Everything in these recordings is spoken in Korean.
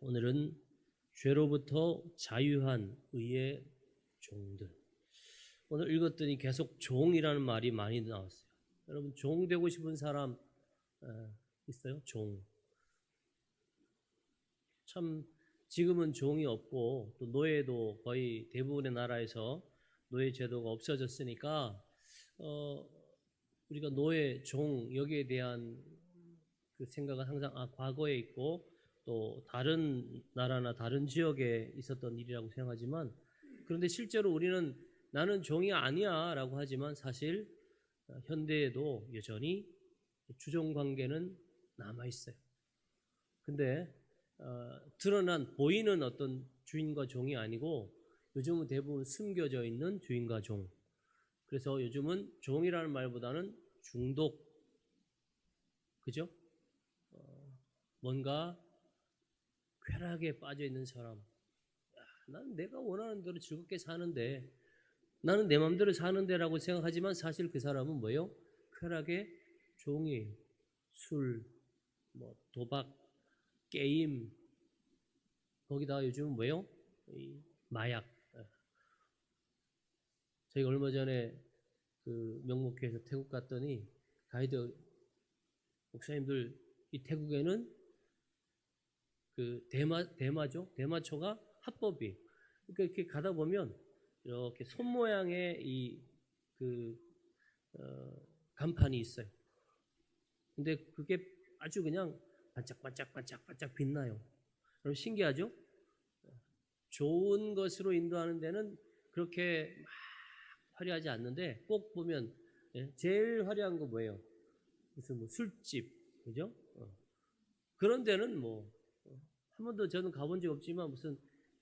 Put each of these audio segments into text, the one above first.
오늘은 죄로부터 자유한 의의 종들. 오늘 읽었더니 계속 종이라는 말이 많이 나왔어요. 여러분, 종 되고 싶은 사람 있어요? 종. 참 지금은 종이 없고 또 노예도 거의 대부분의 나라에서 노예 제도가 없어졌으니까 우리가 노예, 종 여기에 대한 그 생각은 항상 과거에 있고 또 다른 나라나 다른 지역에 있었던 일이라고 생각하지만, 그런데 실제로 우리는 나는 종이 아니야 라고 하지만 사실 현대에도 여전히 주종 관계는 남아있어요. 근데 드러난 보이는 어떤 주인과 종이 아니고 요즘은 대부분 숨겨져 있는 주인과 종. 그래서 요즘은 종이라는 말보다는 중독, 그죠? 뭔가 쾌락에 빠져 있는 사람. 난 내가 원하는 대로 즐겁게 사는데, 나는 내 마음대로 사는데라고 생각하지만 사실 그 사람은 뭐예요? 쾌락의 종이에요. 술, 도박, 게임, 거기다가 요즘은 뭐예요? 마약. 저희가 얼마 전에 그 명목회에서 태국 갔더니 가이드 목사님들, 이 태국에는 그 대마초가 합법이에요. 그러니까 이렇게 가다 보면 이렇게 손 모양의 간판이 있어요. 근데 그게 아주 그냥 반짝반짝 빛나요. 여러분, 신기하죠? 좋은 것으로 인도하는 데는 그렇게 막 화려하지 않는데, 꼭 보면 제일 화려한 거 뭐예요? 무슨 술집, 그죠? 그런 데는 한 번도 저는 가본 적 없지만 무슨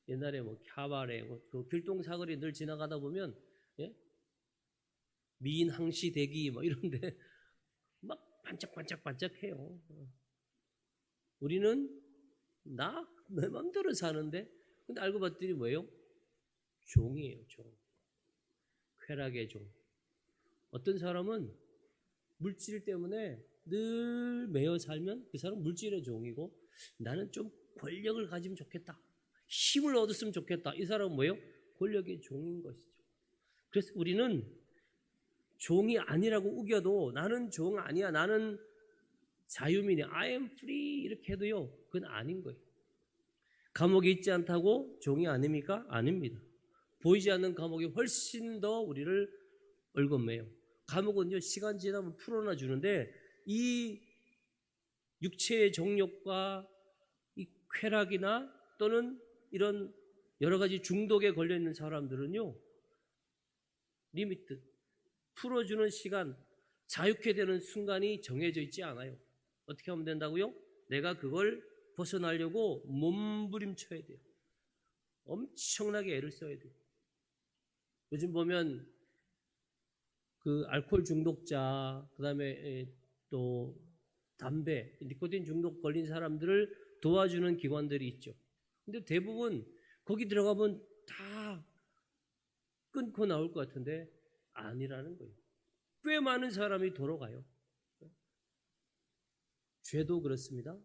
옛날에 캬바레, 그 길동 사거리 늘 지나가다 보면 미인 항시 대기 이런데 막 반짝반짝해요. 우리는 내 맘대로 사는데, 근데 알고 봤더니 뭐예요? 종이에요, 종. 쾌락의 종. 어떤 사람은 물질 때문에 늘 매여 살면 그 사람은 물질의 종이고, 나는 좀 권력을 가지면 좋겠다, 힘을 얻었으면 좋겠다, 이 사람은 뭐예요? 권력의 종인 것이죠. 그래서 우리는 종이 아니라고 우겨도 나는 종 아니야, 나는 자유민이야, I am free 이렇게 해도요, 그건 아닌 거예요. 감옥에 있지 않다고 종이 아닙니까? 아닙니다. 보이지 않는 감옥이 훨씬 더 우리를 얽어매요. 감옥은요, 시간 지나면 풀어놔 주는데, 이 육체의 정욕과 이 쾌락이나 또는 이런 여러 가지 중독에 걸려 있는 사람들은요, 리미트, 풀어주는 시간, 자유케 되는 순간이 정해져 있지 않아요. 어떻게 하면 된다고요? 내가 그걸 벗어나려고 몸부림쳐야 돼요. 엄청나게 애를 써야 돼요. 요즘 보면 그 알코올 중독자, 그 다음에 또 담배, 니코틴 중독 걸린 사람들을 도와주는 기관들이 있죠. 근데 대부분 거기 들어가면 다 끊고 나올 것 같은데 아니라는 거예요. 꽤 많은 사람이 돌아가요. 죄도 그렇습니다.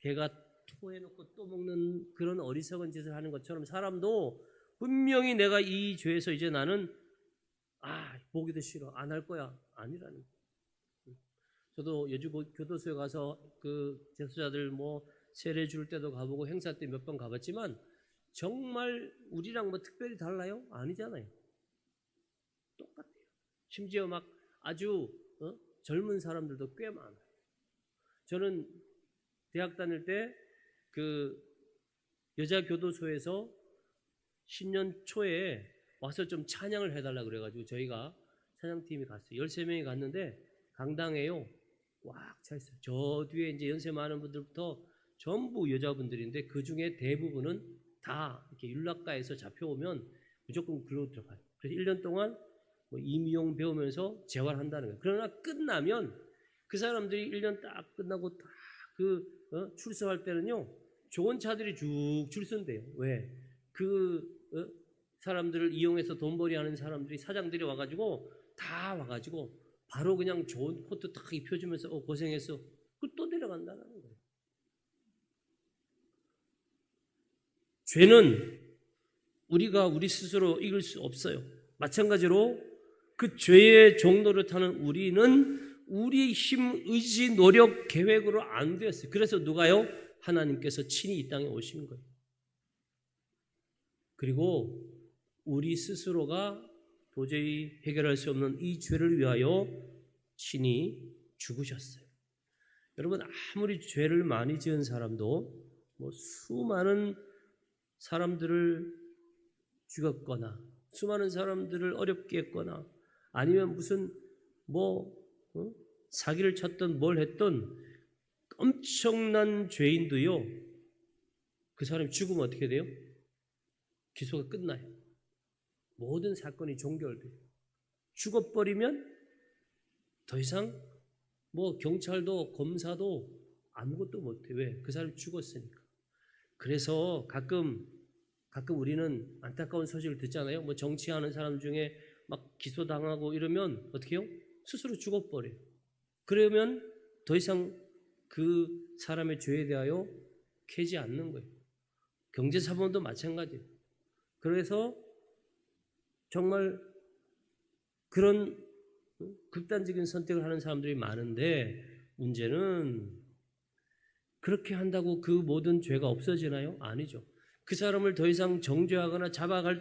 개가 토해놓고 또 먹는 그런 어리석은 짓을 하는 것처럼 사람도 분명히 내가 이 죄에서 이제 나는 보기도 싫어, 안 할 거야, 아니라는 거예요. 저도 여주 교도소에 가서 그 재수자들 세례 줄 때도 가보고 행사 때 몇 번 가봤지만 정말 우리랑 특별히 달라요? 아니잖아요. 똑같아요. 심지어 막 아주 젊은 사람들도 꽤 많아요. 저는 대학 다닐 때 그 여자 교도소에서 신년 초에 와서 좀 찬양을 해달라 그래가지고 저희가 찬양팀이 갔어요. 13명이 갔는데 강당에요, 꽉 차 있어요. 저 뒤에 이제 연세 많은 분들부터 전부 여자분들인데 그 중에 대부분은 다 이렇게 윤락가에서 잡혀오면 무조건 글로 들어가요. 그래서 1년 동안 임용 배우면서 재활한다는 거예요. 그러나 끝나면 그 사람들이 1년 딱 끝나고 딱 출소할 때는요, 좋은 차들이 쭉 줄 선대요. 왜? 사람들을 이용해서 돈벌이 하는 사람들이, 사장들이 와가지고 다 와가지고 바로 그냥 좋은 코트 딱 입혀주면서 고생했어, 그걸 또 내려간다는 거예요. 죄는 우리가 우리 스스로 이길 수 없어요. 마찬가지로 그 죄의 종로를 타는 우리는 우리 힘, 의지, 노력, 계획으로 안 되었어요. 그래서 누가요? 하나님께서 친히 이 땅에 오신 거예요. 그리고 우리 스스로가 도저히 해결할 수 없는 이 죄를 위하여 친히 죽으셨어요. 여러분, 아무리 죄를 많이 지은 사람도 수많은 사람들을 죽였거나 수많은 사람들을 어렵게 했거나 아니면 무슨 사기를 쳤던 뭘 했던 엄청난 죄인도요, 그 사람이 죽으면 어떻게 돼요? 기소가 끝나요. 모든 사건이 종결돼요. 죽어버리면 더 이상 경찰도 검사도 아무것도 못해. 왜? 그 사람이 죽었으니까. 그래서 가끔 우리는 안타까운 소식을 듣잖아요. 정치하는 사람 중에 막 기소당하고 이러면 어떻게 해요? 스스로 죽어버려요. 그러면 더 이상 그 사람의 죄에 대하여 캐지 않는 거예요. 경제사범도 마찬가지예요. 그래서 정말 그런 극단적인 선택을 하는 사람들이 많은데 문제는 그렇게 한다고 그 모든 죄가 없어지나요? 아니죠. 그 사람을 더 이상 정죄하거나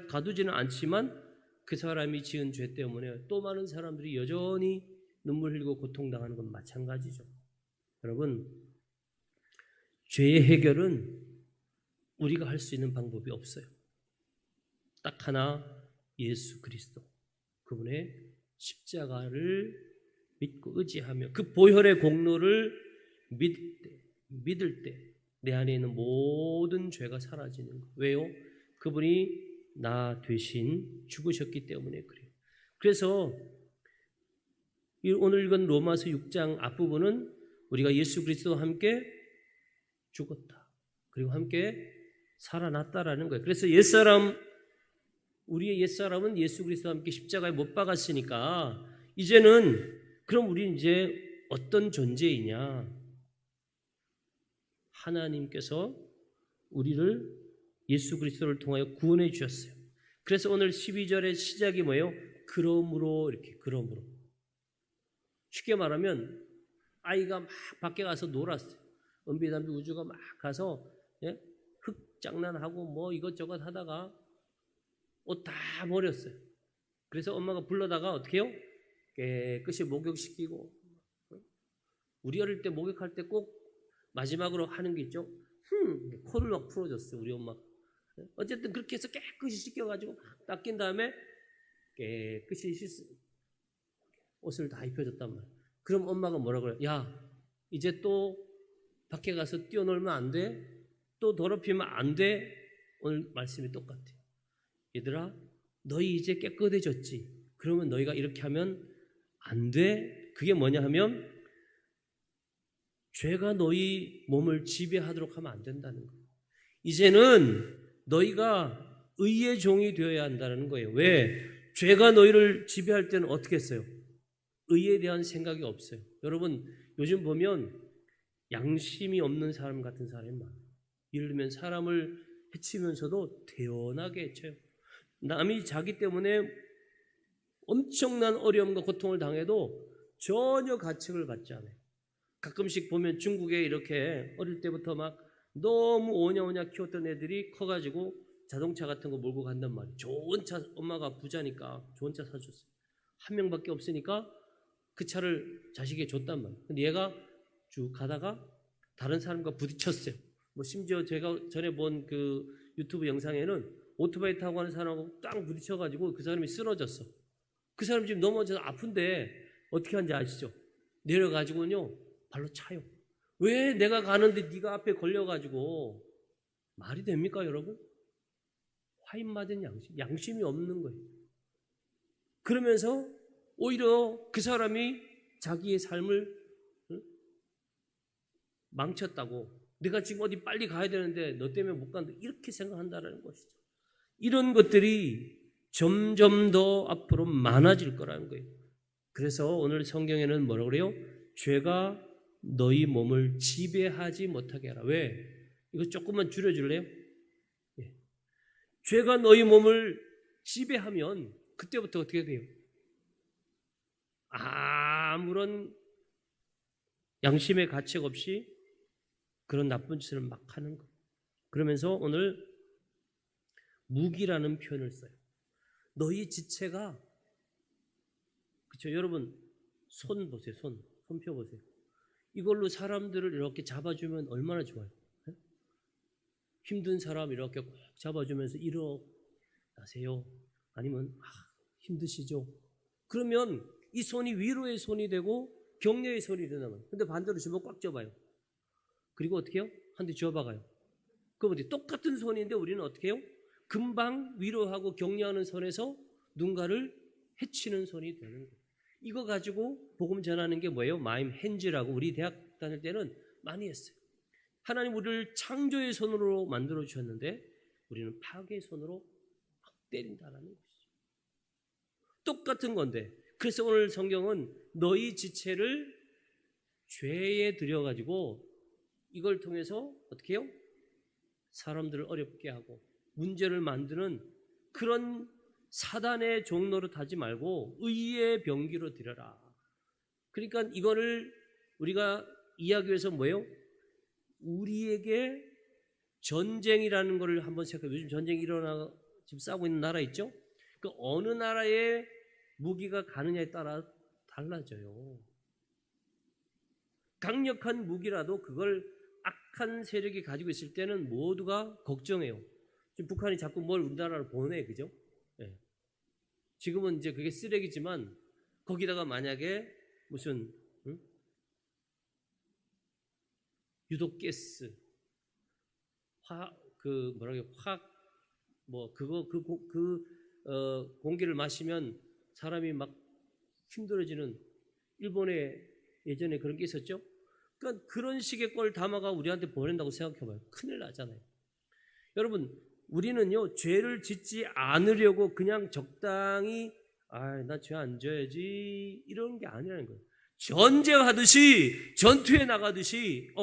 가두지는 않지만 그 사람이 지은 죄 때문에 또 많은 사람들이 여전히 눈물 흘리고 고통당하는 건 마찬가지죠. 여러분, 죄의 해결은 우리가 할 수 있는 방법이 없어요. 딱 하나, 예수 그리스도 그분의 십자가를 믿고 의지하며 그 보혈의 공로를 믿을 때 내 안에 있는 모든 죄가 사라지는 거예요. 왜요? 그분이 나 대신 죽으셨기 때문에 그래요. 그래서 오늘 읽은 로마서 6장 앞부분은 우리가 예수 그리스도와 함께 죽었다. 그리고 함께 살아났다라는 거예요. 그래서 우리의 옛사람은 예수 그리스도와 함께 십자가에 못 박았으니까 이제는 그럼 우리는 이제 어떤 존재이냐? 하나님께서 우리를 예수 그리스도를 통하여 구원해 주셨어요. 그래서 오늘 12절의 시작이 뭐예요? 그러므로 쉽게 말하면 아이가 막 밖에 가서 놀았어요. 은비담비 우주가 막 가서 흙 장난하고 이것저것 하다가 옷 다 버렸어요. 그래서 엄마가 불러다가 어떻게 해요? 깨끗이 목욕시키고, 우리 어릴 때 목욕할 때 꼭 마지막으로 하는 게 있죠. 코를 막 풀어줬어요, 우리 엄마가. 어쨌든 그렇게 해서 깨끗이 씻겨가지고 닦인 다음에 깨끗이 옷을 다 입혀줬단 말이에요. 그럼 엄마가 뭐라 그래요? 야, 이제 또 밖에 가서 뛰어놀면 안 돼? 또 더럽히면 안 돼? 오늘 말씀이 똑같아요. 얘들아, 너희 이제 깨끗해졌지? 그러면 너희가 이렇게 하면 안 돼? 그게 뭐냐 하면 죄가 너희 몸을 지배하도록 하면 안 된다는 거예요. 이제는 너희가 의의 종이 되어야 한다는 거예요. 왜? 죄가 너희를 지배할 때는 어떻게 했어요? 의에 대한 생각이 없어요. 여러분, 요즘 보면 양심이 없는 사람 같은 사람이 많아요. 예를 들면 사람을 해치면서도 태연하게 해쳐요. 남이 자기 때문에 엄청난 어려움과 고통을 당해도 전혀 가책을 받지 않아요. 가끔씩 보면 중국에 이렇게 어릴 때부터 막 너무 오냐오냐 키웠던 애들이 커가지고 자동차 같은 거 몰고 간단 말이에요. 좋은 차, 엄마가 부자니까 좋은 차 사줬어요. 한 명밖에 없으니까 그 차를 자식에게 줬단 말이에요. 근데 얘가 쭉 가다가 다른 사람과 부딪혔어요. 심지어 제가 전에 본 그 유튜브 영상에는 오토바이 타고 가는 사람하고 딱 부딪혀가지고 그 사람이 쓰러졌어. 그 사람 지금 넘어져서 아픈데 어떻게 하는지 아시죠? 내려가지고요 발로 차요. 왜 내가 가는데 네가 앞에 걸려가지고 말이 됩니까, 여러분? 화인 맞은 양심이 없는 거예요. 그러면서 오히려 그 사람이 자기의 삶을 망쳤다고, 내가 지금 어디 빨리 가야 되는데 너 때문에 못 간다, 이렇게 생각한다는 것이죠. 이런 것들이 점점 더 앞으로 많아질 거라는 거예요. 그래서 오늘 성경에는 뭐라고 그래요? 죄가 너희 몸을 지배하지 못하게 하라. 왜? 이거 조금만 줄여줄래요? 죄가 너희 몸을 지배하면 그때부터 어떻게 돼요? 아무런 양심의 가책 없이 그런 나쁜 짓을 막 하는 거. 그러면서 오늘 무기라는 표현을 써요. 너희 지체가, 그렇죠? 여러분 손 보세요. 손표 보세요. 이걸로 사람들을 이렇게 잡아주면 얼마나 좋아요. 네? 힘든 사람 이렇게 꼭 잡아주면서 일어나세요. 아니면 힘드시죠? 그러면 이 손이 위로의 손이 되고 격려의 손이 되나요? 근데 반대로 주먹 꽉 쥐어봐요. 그리고 어떻게 해요? 한 대 쥐어박아요. 그럼 어디 똑같은 손인데 우리는 어떻게 해요? 금방 위로하고 격려하는 손에서 누군가를 해치는 손이 되는 거예요. 이거 가지고 복음 전하는 게 뭐예요? 마임 핸즈라고 우리 대학 다닐 때는 많이 했어요. 하나님 우리를 창조의 손으로 만들어 주셨는데 우리는 파괴의 손으로 막 때린다라는 것이죠. 똑같은 건데, 그래서 오늘 성경은 너희 지체를 죄에 들여가지고 이걸 통해서 어떻게 해요? 사람들을 어렵게 하고 문제를 만드는 그런 사단의 종로로 타지 말고 의의 병기로 들여라. 그러니까 이거를 우리가 이야기하기 위해서 뭐예요? 우리에게 전쟁이라는 것을 한번 생각해요. 요즘 전쟁이 일어나 지금 싸우고 있는 나라 있죠? 그 어느 나라에 무기가 가느냐에 따라 달라져요. 강력한 무기라도 그걸 악한 세력이 가지고 있을 때는 모두가 걱정해요. 지금 북한이 자꾸 뭘 우리나라로 보내, 그죠? 네. 지금은 이제 그게 쓰레기지만 거기다가 만약에 무슨 유독가스, 공기를 마시면 사람이 막 힘들어지는, 일본에 예전에 그런 게 있었죠. 그러니까 그런 식의 걸 담아가 우리한테 보낸다고 생각해봐요. 큰일 나잖아요. 여러분, 우리는요 죄를 짓지 않으려고 그냥 적당히 나 죄 안 져야지 이런 게 아니라는 거예요. 전쟁하듯이, 전투에 나가듯이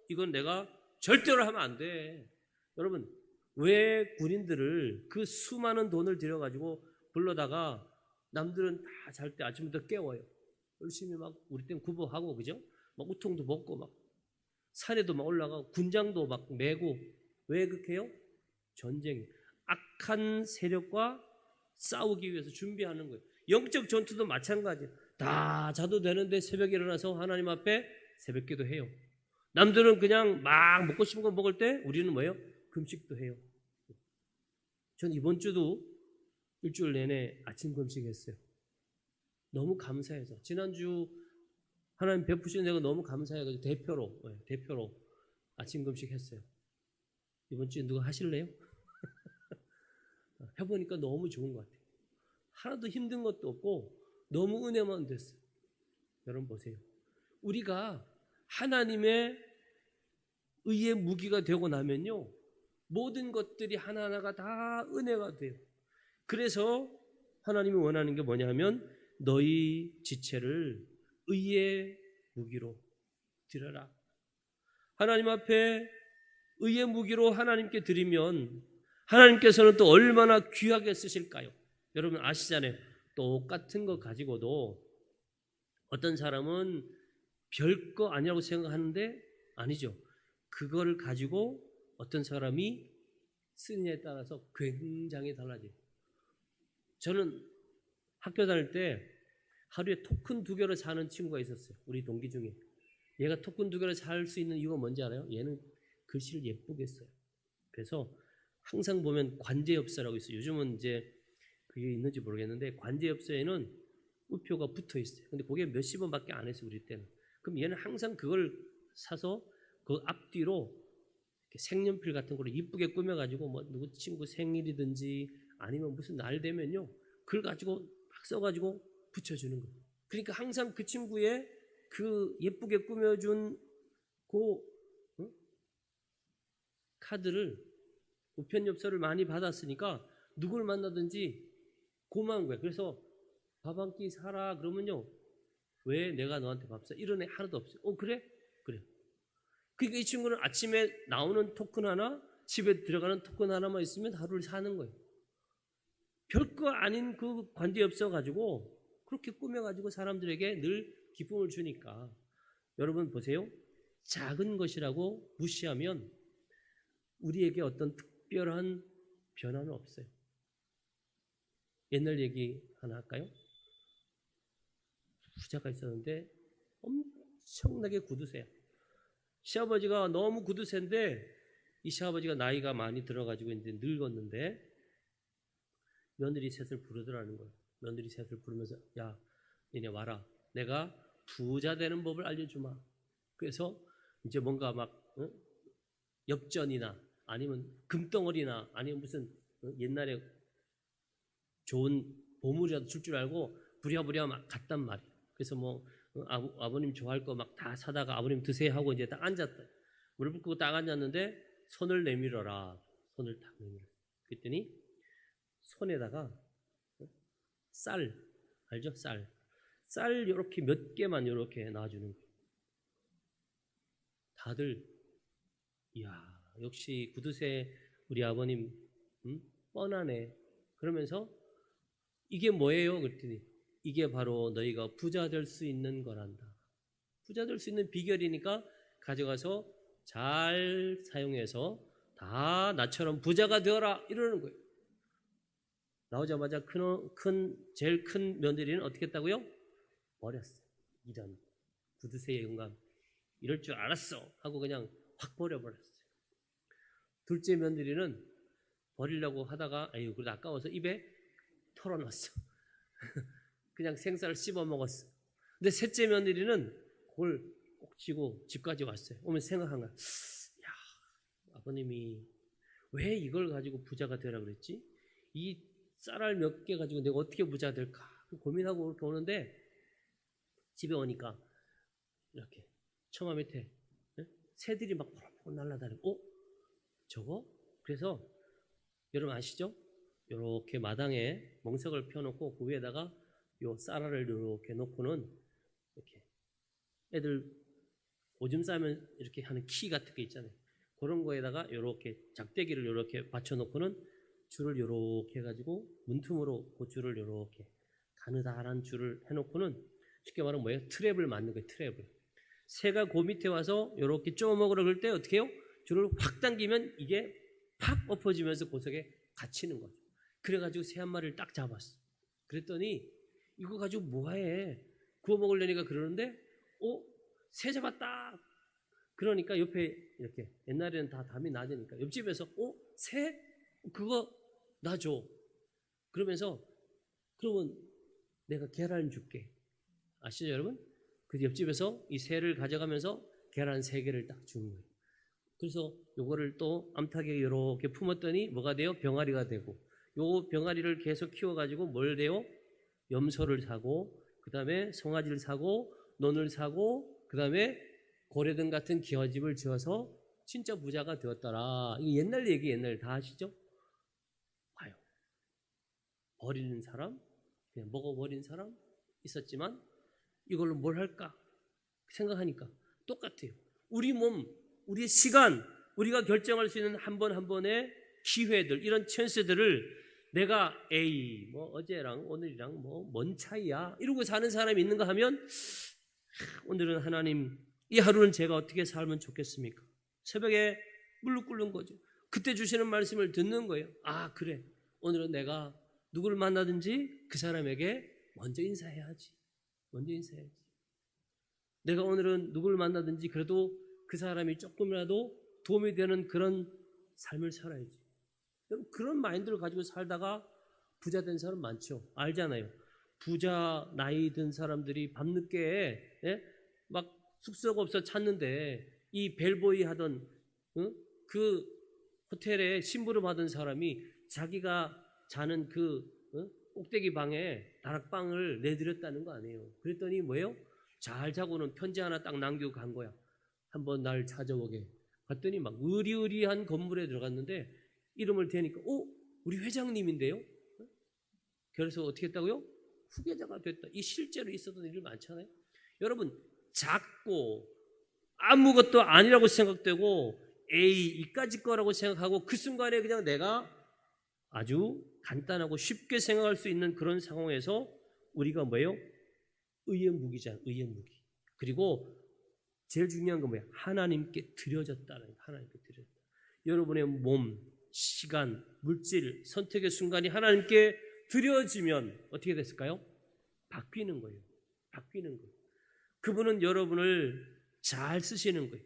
이건 내가 절대로 하면 안 돼. 여러분, 왜 군인들을 그 수많은 돈을 들여가지고 불러다가 남들은 다 잘 때 아침부터 깨워요. 열심히 막 우리 땐 구보하고, 그죠? 막 우통도 벗고 막 산에도 막 올라가고 군장도 막 메고. 왜 그렇게 해요? 전쟁, 악한 세력과 싸우기 위해서 준비하는 거예요. 영적 전투도 마찬가지예요. 다 자도 되는데 새벽에 일어나서 하나님 앞에 새벽기도 해요. 남들은 그냥 막 먹고 싶은 거 먹을 때 우리는 뭐예요? 금식도 해요. 전 이번 주도 일주일 내내 아침 금식했어요. 너무 감사해서. 지난주 하나님 베푸신 내가 너무 감사해가지고 대표로 아침 금식했어요. 이번 주에 누가 하실래요? 해보니까 너무 좋은 것 같아요. 하나도 힘든 것도 없고 너무 은혜만 됐어요. 여러분 보세요. 우리가 하나님의 의의 무기가 되고 나면요, 모든 것들이 하나하나가 다 은혜가 돼요. 그래서 하나님이 원하는 게 뭐냐면 너희 지체를 의의 무기로 드려라. 하나님 앞에 의의 무기로 하나님께 드리면 하나님께서는 또 얼마나 귀하게 쓰실까요? 여러분 아시잖아요. 똑같은 거 가지고도 어떤 사람은 별거 아니라고 생각하는데 아니죠. 그거를 가지고 어떤 사람이 쓰느냐에 따라서 굉장히 달라져요. 저는 학교 다닐 때 하루에 토큰 2개를 사는 친구가 있었어요. 우리 동기 중에. 얘가 토큰 2개를 살 수 있는 이유가 뭔지 알아요? 얘는 글씨를 예쁘게 써요. 그래서 항상 보면 관제엽서라고 있어요. 요즘은 이제 그게 있는지 모르겠는데 관제엽서에는 우표가 붙어 있어요. 근데 그게 몇십 원밖에 안 했어요, 우리 때는. 그럼 얘는 항상 그걸 사서 그 앞뒤로 색연필 같은 걸로 이쁘게 꾸며가지고 뭐 누구 친구 생일이든지 아니면 무슨 날 되면요, 그걸 가지고 막 써가지고 붙여주는 거예요. 그러니까 항상 그 친구의 그 예쁘게 꾸며준 그 카드를, 우편엽서를 많이 받았으니까 누굴 만나든지 고마운 거예요. 그래서 밥 한 끼 사라 그러면요, 왜 내가 너한테 밥 사? 이런 애 하나도 없어요. 그래? 그래. 그러니까 이 친구는 아침에 나오는 토큰 하나 집에 들어가는 토큰 하나만 있으면 하루를 사는 거예요. 별거 아닌 그 관계 없어가지고 그렇게 꾸며가지고 사람들에게 늘 기쁨을 주니까 여러분 보세요. 작은 것이라고 무시하면 우리에게 어떤 특별한 변화는 없어요. 옛날 얘기 하나 할까요? 부자가 있었는데 엄청나게 구두쇠야. 시아버지가 너무 구두쇠인데 이 시아버지가 나이가 많이 들어가지고 이제 늙었는데 며느리 셋을 부르더라는 거예요. 며느리 셋을 부르면서 야, 니네 와라. 내가 부자 되는 법을 알려주마. 그래서 이제 뭔가 막 엽전이나 아니면 금덩어리나 아니면 무슨 옛날에 좋은 보물이라도 줄 줄 알고 부랴부랴 막 갔단 말이에요. 그래서 뭐 아버님 좋아할 거 막 다 사다가 아버님 드세요 하고 이제 딱 앉았다. 무릎 꿇고 딱 앉았는데 손을 내밀어라. 손을 딱 내밀어. 그랬더니 손에다가 쌀 알죠? 쌀 이렇게 몇 개만 이렇게 놔주는 거예요. 다들 이야 역시 구두쇠 우리 아버님 뻔하네. 그러면서 이게 뭐예요? 그랬더니 이게 바로 너희가 부자 될 수 있는 거란다. 부자 될 수 있는 비결이니까 가져가서 잘 사용해서 다 나처럼 부자가 되어라 이러는 거예요. 나오자마자 제일 큰 며느리는 어떻게 했다고요? 버렸어요. 이런 구두쇠의 영감 이럴 줄 알았어 하고 그냥 확 버려버렸어요. 둘째 며느리는 버리려고 하다가 아유 그래도 아까워서 입에 털어놨어. 그냥 생쌀을 씹어 먹었어. 근데 셋째 며느리는 그걸 꼭 쥐고 집까지 왔어요. 오면서 생각한 거야. 야, 아버님이 왜 이걸 가지고 부자가 되라 그랬지? 이 쌀알 몇 개 가지고 내가 어떻게 부자 될까? 고민하고 이렇게 오는데 집에 오니까 이렇게 처마 밑에 새들이 막 포로포로 날아다니고 저거? 그래서 여러분 아시죠? 이렇게 마당에 멍석을 펴놓고 그 위에다가 요 쌀알을 이렇게 놓고는 이렇게 애들 오줌 싸면 이렇게 하는 키 같은 게 있잖아요. 그런 거에다가 이렇게 작대기를 이렇게 받쳐놓고는 줄을 이렇게 해가지고 문틈으로 그 줄을 이렇게 가느다란 줄을 해놓고는 쉽게 말하면 뭐예요? 트랩을 만든 거예요. 트랩을. 새가 그 밑에 와서 이렇게 쪼먹으러 그럴 때 어떻게 해요? 줄을 확 당기면 이게 팍 엎어지면서 그 속에 갇히는 거죠. 그래가지고 새 한 마리를 딱 잡았어. 그랬더니 이거 가지고 뭐해? 구워 먹으려니까 그러는데 새 잡았다. 그러니까 옆에 이렇게 옛날에는 다 담이 낮으니까 옆집에서 새? 그거 나 줘. 그러면서 그러면 내가 계란 줄게. 아시죠 여러분? 그 옆집에서 이 새를 가져가면서 계란 3개를 딱 주는 거예요. 그래서 요거를 또 암탉에 이렇게 품었더니 뭐가 돼요? 병아리가 되고 요 병아리를 계속 키워가지고 뭘 돼요? 염소를 사고 그 다음에 송아지를 사고 논을 사고 그 다음에 고래등 같은 기와집을 지어서 진짜 부자가 되었더라. 이게 옛날 얘기 옛날 다 아시죠? 봐요. 버리는 사람 그냥 먹어버린 사람 있었지만 이걸로 뭘 할까 생각하니까 똑같아요. 우리 몸 우리의 시간 우리가 결정할 수 있는 한 번 한 번의 기회들 이런 찬스들을 내가 에이 뭐 어제랑 오늘이랑 뭐 뭔 차이야 이러고 사는 사람이 있는가 하면 오늘은 하나님 이 하루는 제가 어떻게 살면 좋겠습니까? 새벽에 물룩 꿇는 거죠. 그때 주시는 말씀을 듣는 거예요. 아 그래 오늘은 내가 누구를 만나든지 그 사람에게 먼저 인사해야지. 먼저 인사해야지. 내가 오늘은 누구를 만나든지 그래도 그 사람이 조금이라도 도움이 되는 그런 삶을 살아야지. 그런 마인드를 가지고 살다가 부자 된 사람 많죠. 알잖아요. 부자 나이 든 사람들이 밤늦게 막 숙소가 없어 찾는데 이 벨보이 하던 그 호텔에 심부름 하던 사람이 자기가 자는 그 꼭대기 방에 다락방을 내드렸다는 거 아니에요. 그랬더니 뭐예요? 잘 자고는 편지 하나 딱 남기고 간 거야. 한번 날 찾아오게. 갔더니 막 으리으리한 건물에 들어갔는데 이름을 대니까 우리 회장님인데요? 그래서 어떻게 했다고요? 후계자가 됐다. 이 실제로 있었던 일이 많잖아요. 여러분 작고 아무것도 아니라고 생각되고 A 이까지 거라고 생각하고 그 순간에 그냥 내가 아주 간단하고 쉽게 생각할 수 있는 그런 상황에서 우리가 뭐예요? 의의 무기잖아. 의의 무기. 그리고 제일 중요한 건 뭐야? 하나님께 드려졌다는 거예요. 하나님께 드려졌다. 여러분의 몸, 시간, 물질, 선택의 순간이 하나님께 드려지면 어떻게 됐을까요? 바뀌는 거예요. 바뀌는 거예요. 그분은 여러분을 잘 쓰시는 거예요.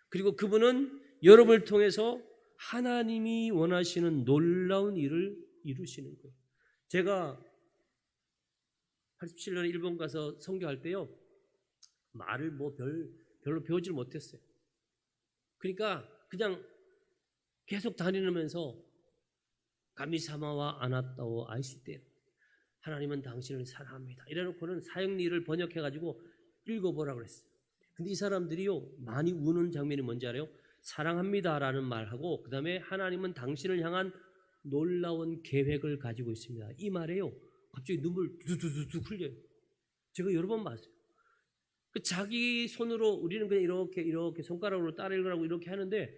그리고 그분은 여러분을 통해서 하나님이 원하시는 놀라운 일을 이루시는 거예요. 제가 87년에 일본 가서 선교할 때요, 말을 별로 배우질 못했어요. 그러니까 그냥 계속 다니면서 가미사마와 아나타오 아이시테, 하나님은 당신을 사랑합니다, 이래놓고는 사형리를 번역해가지고 읽어보라고 그랬어요. 근데 이 사람들이요, 많이 우는 장면이 뭔지 알아요? 사랑합니다라는 말하고 그 다음에 하나님은 당신을 향한 놀라운 계획을 가지고 있습니다, 이 말에요 갑자기 눈물 두두두두 흘려요. 제가 여러 번 봤어요. 자기 손으로, 우리는 그냥 이렇게 손가락으로 따라 읽으라고 이렇게 하는데,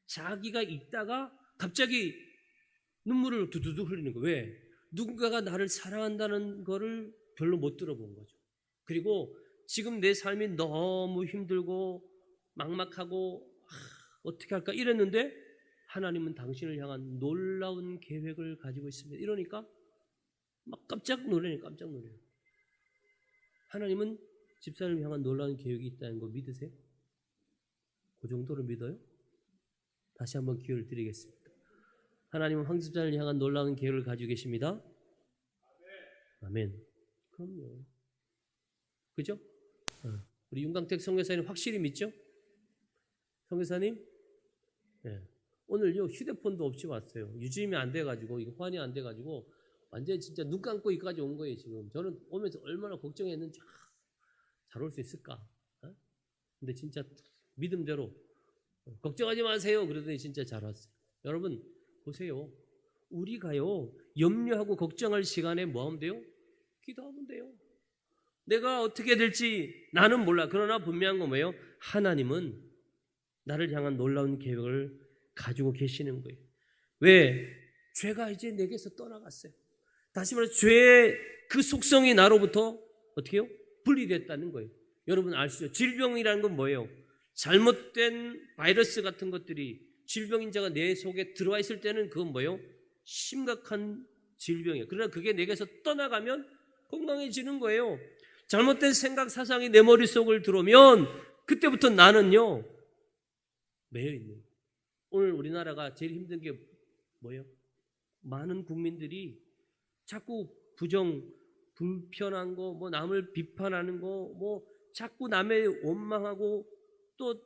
자기가 읽다가 갑자기 눈물을 두두두 흘리는 거예요. 왜? 누군가가 나를 사랑한다는 거를 별로 못 들어본 거죠. 그리고 지금 내 삶이 너무 힘들고 막막하고 어떻게 할까 이랬는데, 하나님은 당신을 향한 놀라운 계획을 가지고 있습니다, 이러니까 막 깜짝 놀래요. 하나님은 집사람을 향한 놀라운 계획이 있다는 거 믿으세요? 그 정도로 믿어요? 다시 한번 기회를 드리겠습니다. 하나님은 황 집사람을 향한 놀라운 계획을 가지고 계십니다. 아멘. 그럼요. 그죠? 우리 윤강택 선교사님 확실히 믿죠? 선교사님? 네. 오늘요 휴대폰도 없이 왔어요. 유지임이 안 돼가지고, 이거 호환이 안 돼가지고 완전 진짜 눈 감고 여기까지 온 거예요. 지금 저는 오면서 얼마나 걱정했는지, 잘 올 수 있을까? 근데 진짜 믿음대로 걱정하지 마세요 그러더니 진짜 잘 왔어요. 여러분 보세요, 우리가요 염려하고 걱정할 시간에 뭐 하면 돼요? 기도하면 돼요. 내가 어떻게 될지 나는 몰라. 그러나 분명한 건 뭐예요? 하나님은 나를 향한 놀라운 계획을 가지고 계시는 거예요. 왜? 죄가 이제 내게서 떠나갔어요. 다시 말해서 죄의 그 속성이 나로부터 어떻게 해요? 분리됐다는 거예요. 여러분 아시죠? 질병이라는 건 뭐예요? 잘못된 바이러스 같은 것들이 질병인자가 내 속에 들어와 있을 때는 그건 뭐예요? 심각한 질병이에요. 그러나 그게 내게서 떠나가면 건강해지는 거예요. 잘못된 생각, 사상이 내 머릿속을 들어오면 그때부터 나는요 매여 있는 거예요. 오늘 우리나라가 제일 힘든 게 뭐예요? 많은 국민들이 자꾸 불편한 거, 뭐 남을 비판하는 거, 뭐 자꾸 남의 원망하고 또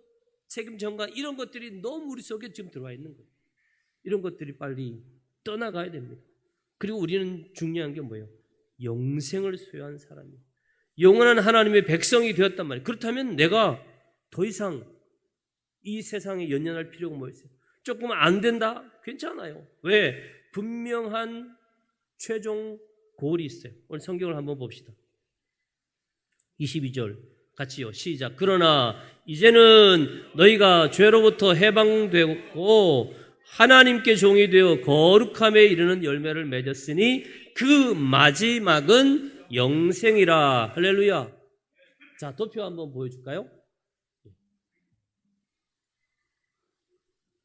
책임 전가, 이런 것들이 너무 우리 속에 지금 들어와 있는 거예요. 이런 것들이 빨리 떠나가야 됩니다. 그리고 우리는 중요한 게 뭐예요? 영생을 소유한 사람이에요. 영원한 하나님의 백성이 되었단 말이에요. 그렇다면 내가 더 이상 이 세상에 연연할 필요가 뭐 있어요? 조금 안 된다? 괜찮아요. 왜? 분명한 최종 골이 있어요. 오늘 성경을 한번 봅시다. 22절 같이요. 시작. 그러나 이제는 너희가 죄로부터 해방되고 하나님께 종이 되어 거룩함에 이르는 열매를 맺었으니 그 마지막은 영생이라. 할렐루야. 자, 도표 한번 보여줄까요?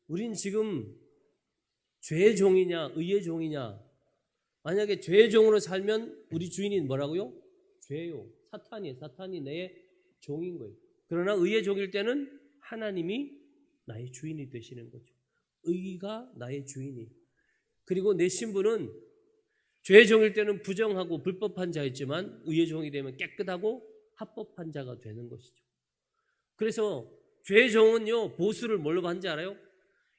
우린 지금 죄의 종이냐 의의 종이냐. 만약에 죄의 종으로 살면 우리 주인이 뭐라고요? 죄요. 사탄이 내 종인 거예요. 그러나 의의 종일 때는 하나님이 나의 주인이 되시는 거죠. 의가 나의 주인이. 그리고 내 신분은 죄의 종일 때는 부정하고 불법한 자였지만 의의 종이 되면 깨끗하고 합법한 자가 되는 것이죠. 그래서 죄의 종은요 보수를 뭘로 받는지 알아요?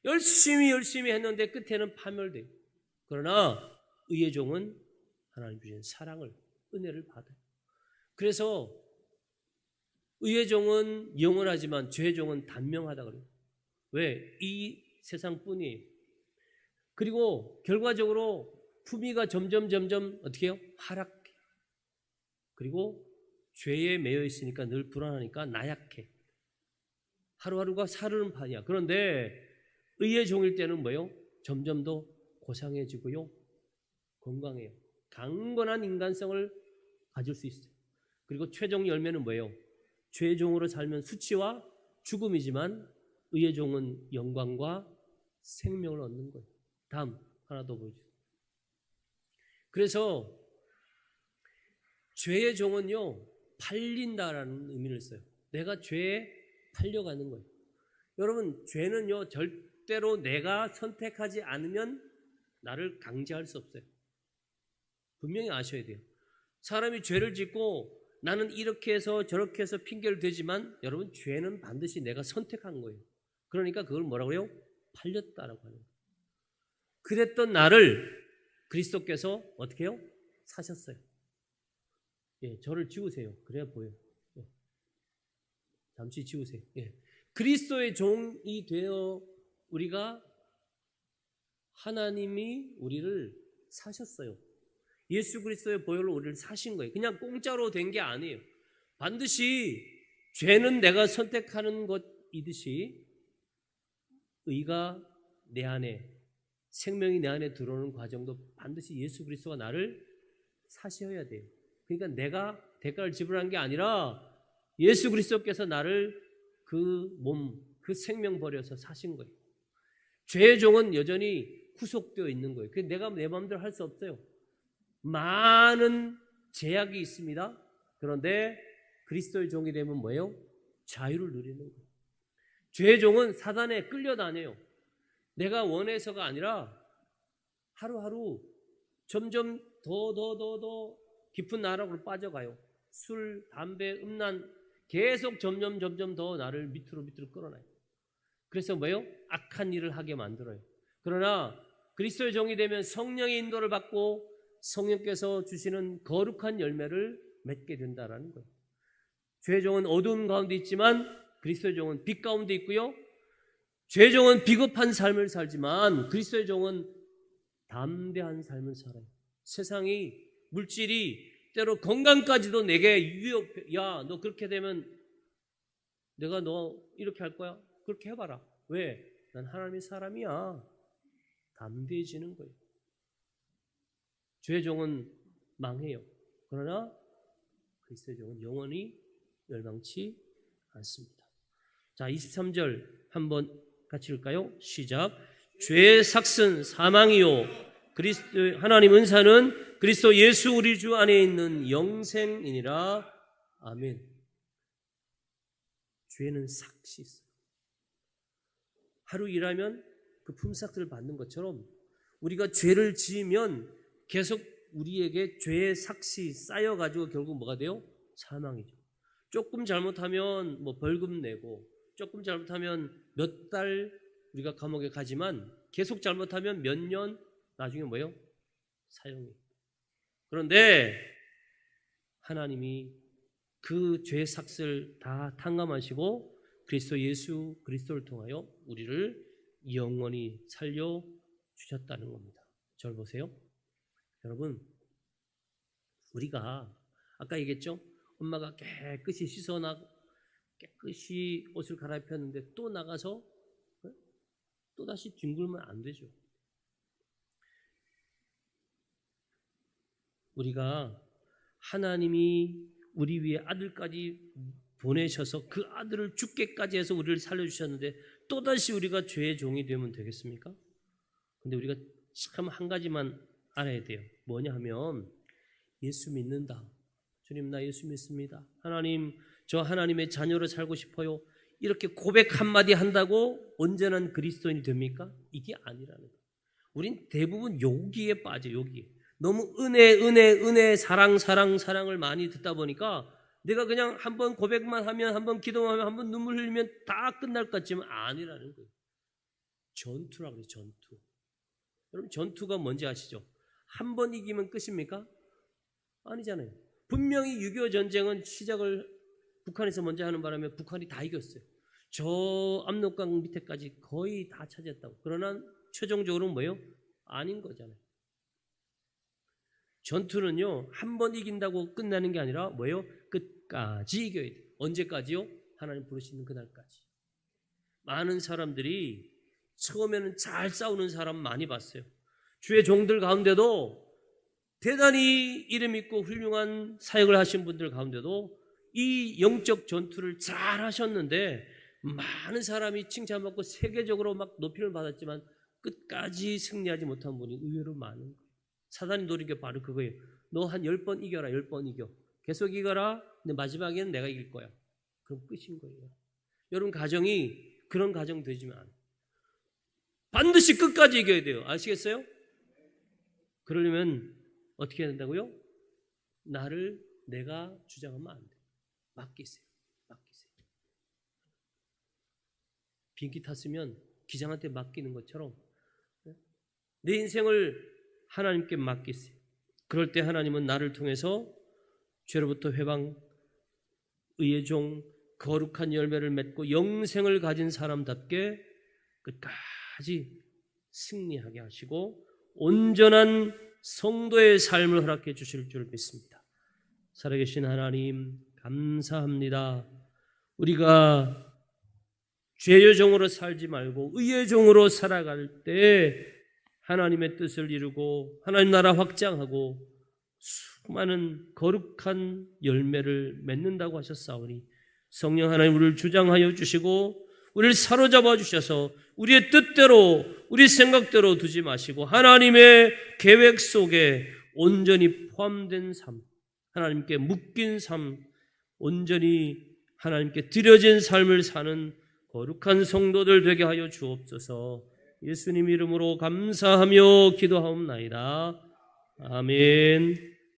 열심히 했는데 끝에는 파멸돼요. 그러나 의의 종은 하나님 주신 사랑을, 은혜를 받아요. 그래서 의의 종은 영원하지만 죄의 종은 단명하다 그래요. 왜? 이 세상뿐이에요. 그리고 결과적으로 품위가 점점 어떻게 해요? 하락해. 그리고 죄에 매여 있으니까 늘 불안하니까 나약해. 하루하루가 사르는 판이야. 그런데 의의 종일 때는 뭐예요? 점점 더 고상해지고요. 건강해요. 강건한 인간성을 가질 수 있어요. 그리고 최종 열매는 뭐예요? 죄의 종으로 살면 수치와 죽음이지만 의의 종은 영광과 생명을 얻는 거예요. 다음 하나 더 보여주세요. 그래서 죄의 종은요, 팔린다라는 의미를 써요. 내가 죄에 팔려가는 거예요. 여러분, 죄는요, 절대로 내가 선택하지 않으면 나를 강제할 수 없어요. 분명히 아셔야 돼요. 사람이 죄를 짓고 나는 이렇게 해서 저렇게 해서 핑계를 대지만 여러분, 죄는 반드시 내가 선택한 거예요. 그러니까 그걸 뭐라고 해요? 팔렸다라고 하는 거예요. 그랬던 나를 그리스도께서 어떻게 해요? 사셨어요. 예, 저를 지우세요. 그래야 보여요. 예. 잠시 지우세요. 예. 그리스도의 종이 되어 우리가 하나님이 우리를 사셨어요. 예수 그리스도의 보혈로 우리를 사신 거예요. 그냥 공짜로 된 게 아니에요. 반드시 죄는 내가 선택하는 것이듯이 의가 내 안에, 생명이 내 안에 들어오는 과정도 반드시 예수 그리스도가 나를 사셔야 돼요. 그러니까 내가 대가를 지불한 게 아니라 예수 그리스도께서 나를 그 몸, 그 생명 버려서 사신 거예요. 죄의 종은 여전히 구속되어 있는 거예요. 그래서 내가 내 마음대로 할 수 없어요. 많은 제약이 있습니다. 그런데 그리스도의 종이 되면 뭐예요? 자유를 누리는 거예요. 죄의 종은 사단에 끌려다녀요. 내가 원해서가 아니라 하루하루 점점 더 깊은 나락으로 빠져가요. 술, 담배, 음란 계속 점점 더 나를 밑으로 끌어놔요. 그래서 뭐예요? 악한 일을 하게 만들어요. 그러나 그리스도의 종이 되면 성령의 인도를 받고 성령께서 주시는 거룩한 열매를 맺게 된다라는 거예요. 죄의 종은 어두운 가운데 있지만 그리스도의 종은 빛 가운데 있고요. 죄의 종은 비겁한 삶을 살지만 그리스도의 종은 담대한 삶을 살아요. 세상이, 물질이 때로 건강까지도 내게 유혹해. 야, 너 그렇게 되면 내가 너 이렇게 할 거야? 그렇게 해봐라. 왜? 난 하나님의 사람이야. 담대해지는 거예요. 죄의 종은 망해요. 그러나 그리스도의 종은 영원히 멸망치 않습니다. 자, 23절 한번 같이 읽을까요? 시작. 죄의 삭은 사망이요 그리스도 하나님 은사는 그리스도 예수 우리 주 안에 있는 영생이니라. 아멘. 죄는 삭이 있어요. 하루 일하면 그 품삯을 받는 것처럼 우리가 죄를 지으면 계속 우리에게 죄의 삭이 쌓여가지고 결국 뭐가 돼요? 사망이죠. 조금 잘못하면 뭐 벌금 내고 조금 잘못하면 몇 달 우리가 감옥에 가지만 계속 잘못하면 몇 년 나중에 뭐예요? 사형이에요. 그런데 하나님이 그 죄의 삭을 다 탕감하시고 그리스도 예수 그리스도를 통하여 우리를 영원히 살려주셨다는 겁니다. 저를 보세요. 여러분, 우리가 아까 얘기했죠? 엄마가 깨끗이 깨끗이 옷을 갈아입혔는데 또 나가서 또 다시 뒹굴면 안 되죠. 우리가 하나님이 우리 위에 아들까지 보내셔서 그 아들을 죽게까지 해서 우리를 살려주셨는데 또다시 우리가 죄의 종이 되면 되겠습니까? 근데 우리가 참 한 가지만 알아야 돼요. 뭐냐 하면 예수 믿는다. 주님, 나 예수 믿습니다. 하나님, 저 하나님의 자녀로 살고 싶어요. 이렇게 고백 한마디 한다고 온전한 그리스도인이 됩니까? 이게 아니라는 거예요. 우린 대부분 여기에 빠져요. 여기에. 너무 은혜, 사랑을 많이 듣다 보니까 내가 그냥 한번 고백만 하면, 한번 기도만 하면, 한번 눈물 흘리면 다 끝날 것 같지만 아니라는 거예요. 전투라고 그래요. 전투. 여러분, 전투가 뭔지 아시죠? 한 번 이기면 끝입니까? 아니잖아요. 분명히 6.25 전쟁은 시작을 북한에서 먼저 하는 바람에 북한이 다 이겼어요. 저 압록강 밑에까지 거의 다 차지했다고. 그러나 최종적으로는 뭐예요? 아닌 거잖아요. 전투는요, 한 번 이긴다고 끝나는 게 아니라 뭐예요? 끝까지 이겨야 돼요. 언제까지요? 하나님 부르시는 그날까지. 많은 사람들이 처음에는 잘 싸우는 사람 많이 봤어요. 주의 종들 가운데도 대단히 이름 있고 훌륭한 사역을 하신 분들 가운데도 이 영적 전투를 잘 하셨는데 많은 사람이 칭찬받고 세계적으로 막 높임을 받았지만 끝까지 승리하지 못한 분이 의외로 많은 거예요. 사단이 노린 게 바로 그거예요. 너 한 10번 이겨라. 10번 이겨. 계속 이겨라. 근데 마지막에는 내가 이길 거야. 그럼 끝인 거예요. 여러분 가정이 그런 가정 되지만 반드시 끝까지 이겨야 돼요. 아시겠어요? 그러려면 어떻게 해야 된다고요? 나를 내가 주장하면 안 돼요. 맡기세요. 맡기세요. 비행기 탔으면 기장한테 맡기는 것처럼 내 인생을 하나님께 맡기세요. 그럴 때 하나님은 나를 통해서 죄로부터 회방, 의의 종, 거룩한 열매를 맺고 영생을 가진 사람답게 끝까지 승리하게 하시고 온전한 성도의 삶을 허락해 주실 줄 믿습니다. 살아계신 하나님 감사합니다. 우리가 죄의 종으로 살지 말고 의의 종으로 살아갈 때 하나님의 뜻을 이루고 하나님 나라 확장하고 수많은 거룩한 열매를 맺는다고 하셨사오니 성령 하나님 우리를 주장하여 주시고 우리를 사로잡아 주셔서 우리의 뜻대로 우리 생각대로 두지 마시고 하나님의 계획 속에 온전히 포함된 삶, 하나님께 묶인 삶, 온전히 하나님께 드려진 삶을 사는 거룩한 성도들 되게 하여 주옵소서. 예수님 이름으로 감사하며 기도하옵나이다. 아멘.